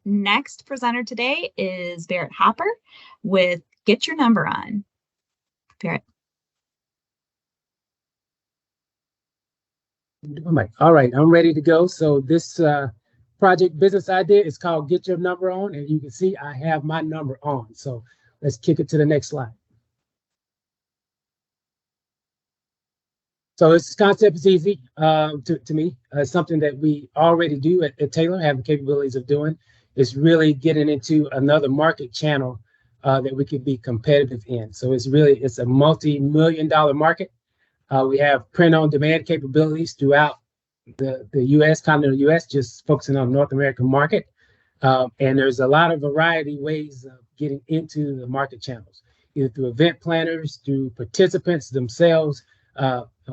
next presenter today is Barrett Hopper with Get Your Number On. Barrett. All right, I'm ready to go. So this project business idea is called Get Your Number On, and you can see I have my number on. So let's kick it to the next slide. So this concept is easy to me. Something that we already do at Taylor, have the capabilities of doing, is really getting into another market channel that we could be competitive in. So it's a multi-million-dollar market. We have print-on-demand capabilities throughout the U.S., continental U.S., just focusing on the North American market. And there's a lot of variety ways of getting into the market channels, either through event planners, through participants themselves,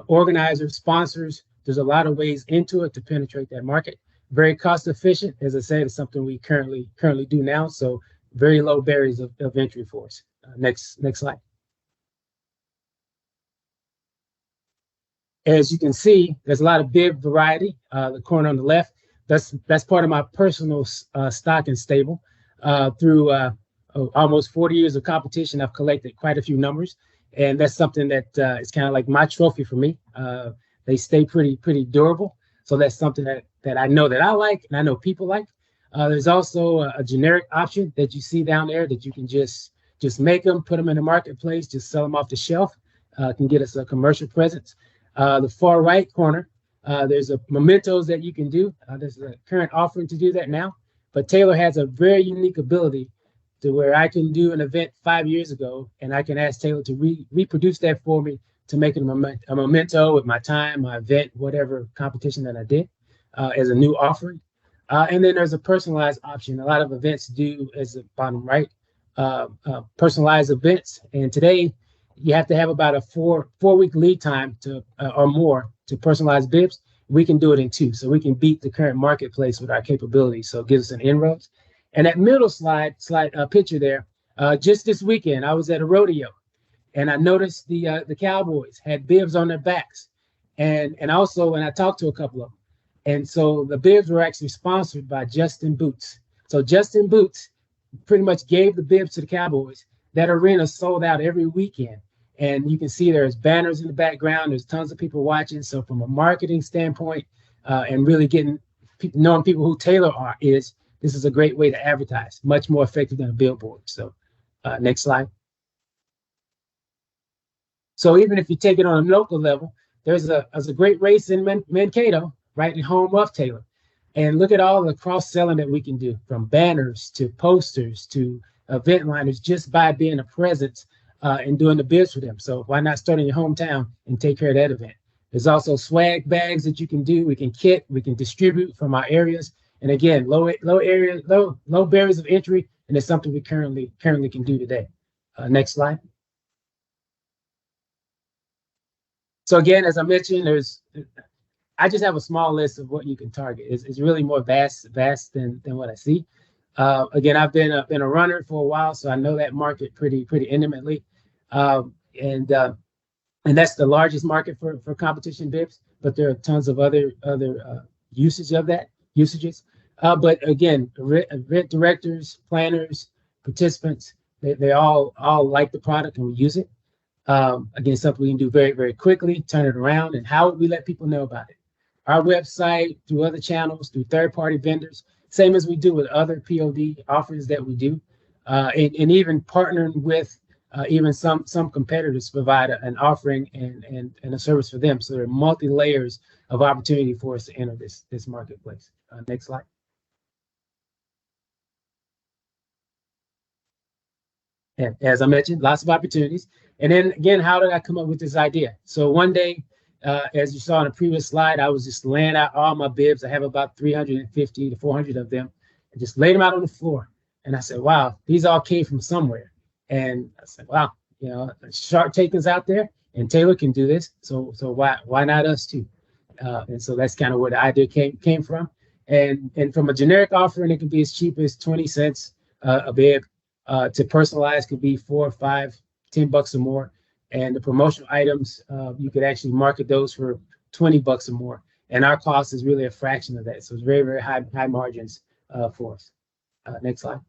organizers, sponsors. There's a lot of ways into it to penetrate that market. Very cost efficient. As I said, it's something we currently do now. So very low barriers of entry for us. Next slide. As you can see, there's a lot of bib variety. The corner on the left, that's part of my personal stock and stable. Through almost 40 years of competition, I've collected quite a few numbers. And that's something that is kind of like my trophy for me. They stay pretty durable. So that's something that I know that I like and I know people like. There's also a generic option that you see down there that you can just make them, put them in the marketplace, just sell them off the shelf. Can get us a commercial presence. The far right corner, there's mementos that you can do. There's a current offering to do that now. But Taylor has a very unique ability to where I can do an event 5 years ago, and I can ask Taylor to reproduce that for me to make it a memento with my time, my event, whatever competition that I did as a new offering. And then there's a personalized option. A lot of events do, as the bottom right, personalized events. And today, you have to have about a four-week lead time or more to personalize bibs. We can do it in 2, so we can beat the current marketplace with our capabilities. So it gives us an inroads. And that middle slide picture there, just this weekend, I was at a rodeo, and I noticed the cowboys had bibs on their backs, and also when I talked to a couple of them, and so the bibs were actually sponsored by Justin Boots. So Justin Boots pretty much gave the bibs to the cowboys. That arena sold out every weekend, and you can see there's banners in the background. There's tons of people watching. So from a marketing standpoint, and really knowing people who Taylor is. This is a great way to advertise, much more effective than a billboard. So next slide. So even if you take it on a local level, there's a great race in Mankato, right in home of Taylor. And look at all the cross-selling that we can do, from banners to posters to event liners, just by being a presence and doing the bids for them. So why not start in your hometown and take care of that event? There's also swag bags that you can do. We can kit, we can distribute from our areas. And again, low barriers of entry, and it's something we currently can do today. Next slide. So again, as I mentioned, I just have a small list of what you can target. It's really more vast than what I see. Again, I've been a runner for a while, so I know that market pretty intimately, and that's the largest market for competition bibs. But there are tons of other usages. But again, event directors, planners, participants, they all like the product and we use it. Again, something we can do very, very quickly, turn it around. And how would we let people know about it? Our website, through other channels, through third-party vendors, same as we do with other POD offerings that we do, and even partnering with even some competitors to provide an offering and a service for them. So there are multi-layers of opportunity for us to enter this marketplace. Next slide. And as I mentioned, lots of opportunities. And then again, how did I come up with this idea? So one day, as you saw in a previous slide, I was just laying out all my bibs. I have about 350 to 400 of them, and just laid them out on the floor. And I said, wow, these all came from somewhere. And I said, wow, Shark Taking's out there, and Taylor can do this. So why not us too? And so that's kind of where the idea came from. And from a generic offering, it can be as cheap as 20 cents a bib. To personalize could be $4, $5, $10 or more. And the promotional items, you could actually market those for $20 or more. And our cost is really a fraction of that. So it's very, very high margins for us. Next slide.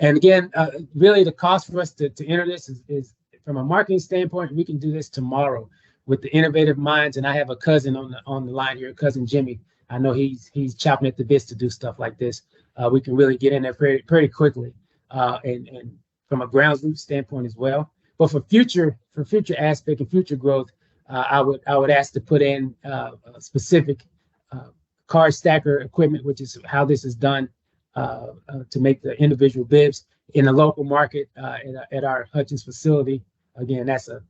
And again, really the cost for us to enter this is from a marketing standpoint, we can do this tomorrow with the innovative minds. And I have a cousin on the line here, cousin Jimmy. I know he's chopping at the bits to do stuff like this. We can really get in there pretty quickly, and from a grounds root standpoint as well. But for future aspect and future growth, I would ask to put in a specific card stacker equipment, which is how this is done to make the individual bibs in the local market at our Hutchins facility. Again, that's a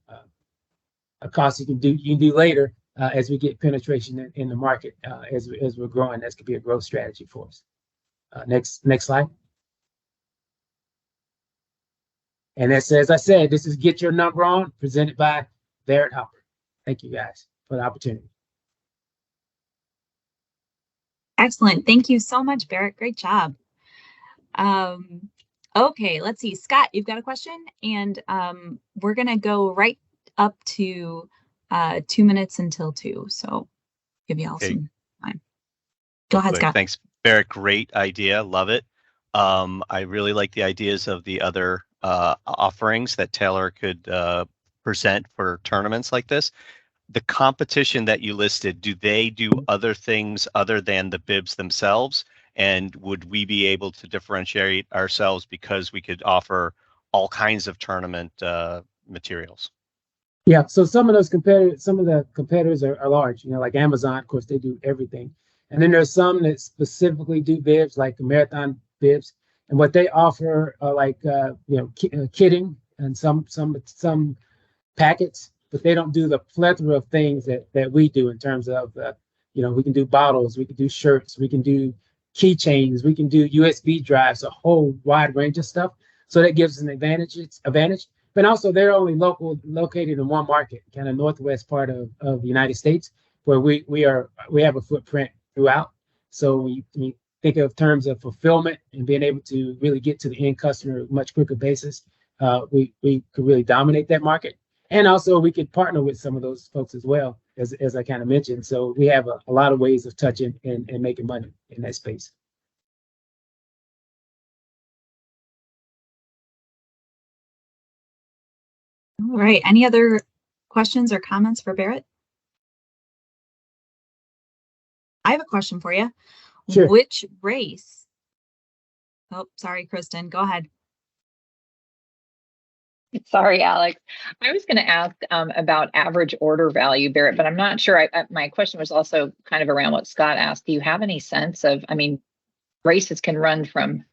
cost you can do later as we get penetration in the market as we're growing. That could be a growth strategy for us. Next slide. And as I said, this is Get Your Number On, presented by Barrett Hopper. Thank you guys for the opportunity. Excellent. Thank you so much, Barrett. Great job. Okay, let's see. Scott, you've got a question, and we're going to go right up to 2 minutes until 2. So give you all some time. Go ahead, Scott. Thanks, Barrett. Great idea. Love it. I really like the ideas of the other offerings that Taylor could present for tournaments like this. The competition that you listed, do they do other things other than the bibs themselves? And would we be able to differentiate ourselves because we could offer all kinds of tournament materials? Yeah, so some of the competitors are large, like Amazon. Of course, they do everything. And then there's some that specifically do bibs, like the Marathon bibs. And what they offer are like kitting and some packets, but they don't do the plethora of things that we do in terms of we can do bottles, we can do shirts, we can do keychains, we can do USB drives, a whole wide range of stuff. So that gives us an advantage. But also they're only located in one market, kind of northwest part of the United States, where we have a footprint throughout. So we think of terms of fulfillment and being able to really get to the end customer at a much quicker basis. We could really dominate that market. And also we could partner with some of those folks as well, as I kind of mentioned. So we have a lot of ways of touching and making money in that space. All right. Any other questions or comments for Barrett? I have a question for you. Sure. Which race? Oh, sorry, Kristen. Go ahead. Sorry, Alex. I was going to ask about average order value, Barrett, but I'm not sure. My question was also kind of around what Scott asked. Do you have any sense of, races can run from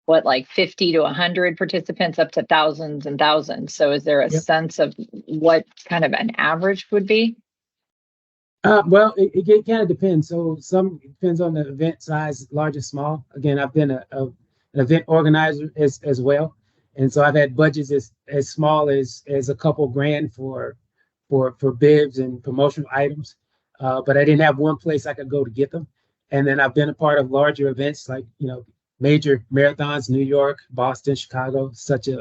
like 50 to 100 participants up to thousands and thousands. So is there a sense of what kind of an average would be? Well, it kind of depends. So some depends on the event size, large and small. Again, I've been an event organizer as well. And so I've had budgets as small as a couple grand for bibs and promotional items. But I didn't have one place I could go to get them. And then I've been a part of larger events like, major marathons, New York, Boston, Chicago,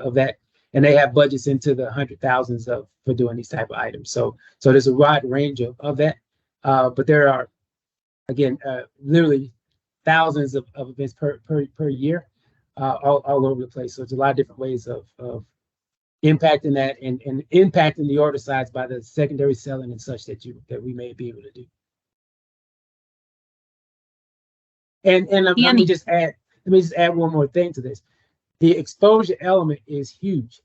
of that. And they have budgets into the 100,000s for doing these type of items. So there's a wide range of that. But there are, again, literally thousands of events per year. All over the place. So it's a lot of different ways of impacting that and impacting the order size by the secondary selling and such that we may be able to do. And let me just add one more thing to this. The exposure element is huge.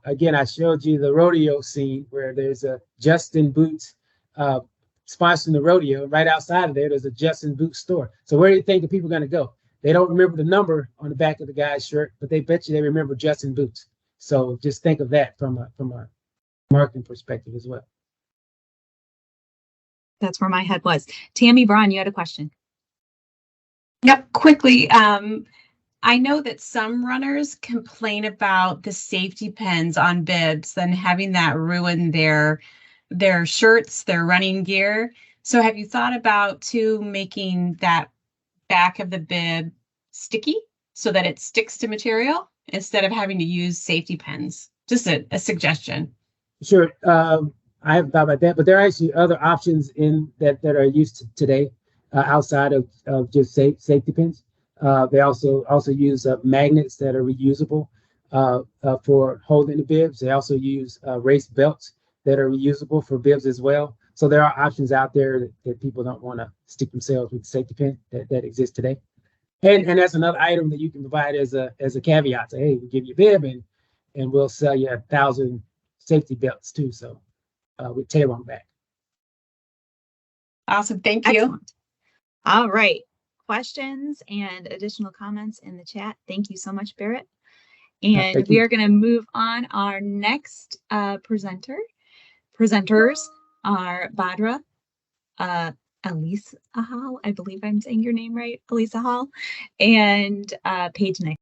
Again, I showed you the rodeo scene where there's a Justin Boots sponsoring the rodeo. Right outside of there's a Justin Boots store. So where do you think the people are going to go? They don't remember the number on the back of the guy's shirt, but they bet you they remember Justin Boots. So just think of that from a marketing perspective as well. That's where my head was. Tammy Braun, you had a question. Yep, quickly. I know that some runners complain about the safety pins on bibs and having that ruin their shirts, their running gear. So have you thought about making that back of the bib sticky so that it sticks to material instead of having to use safety pins? Just a suggestion. Sure. I haven't thought about that, but there are actually other options in that are used today. outside of just safety pins. They also use magnets that are reusable for holding the bibs. They also use race belts that are reusable for bibs as well. So there are options out there that people don't want to stick themselves with the safety pin that exists today. And that's another item that you can provide as a caveat. Say, hey, we give you a bib and we'll sell you 1,000 safety belts too. So with tail on back. Awesome. Thank you. Excellent. All right. Questions and additional comments in the chat. Thank you so much, Barrett. And thank we you. are going to move on. Our next presenters are Badra, Elisa Hall. I believe I'm saying your name right, Elisa Hall, and Paige Nick.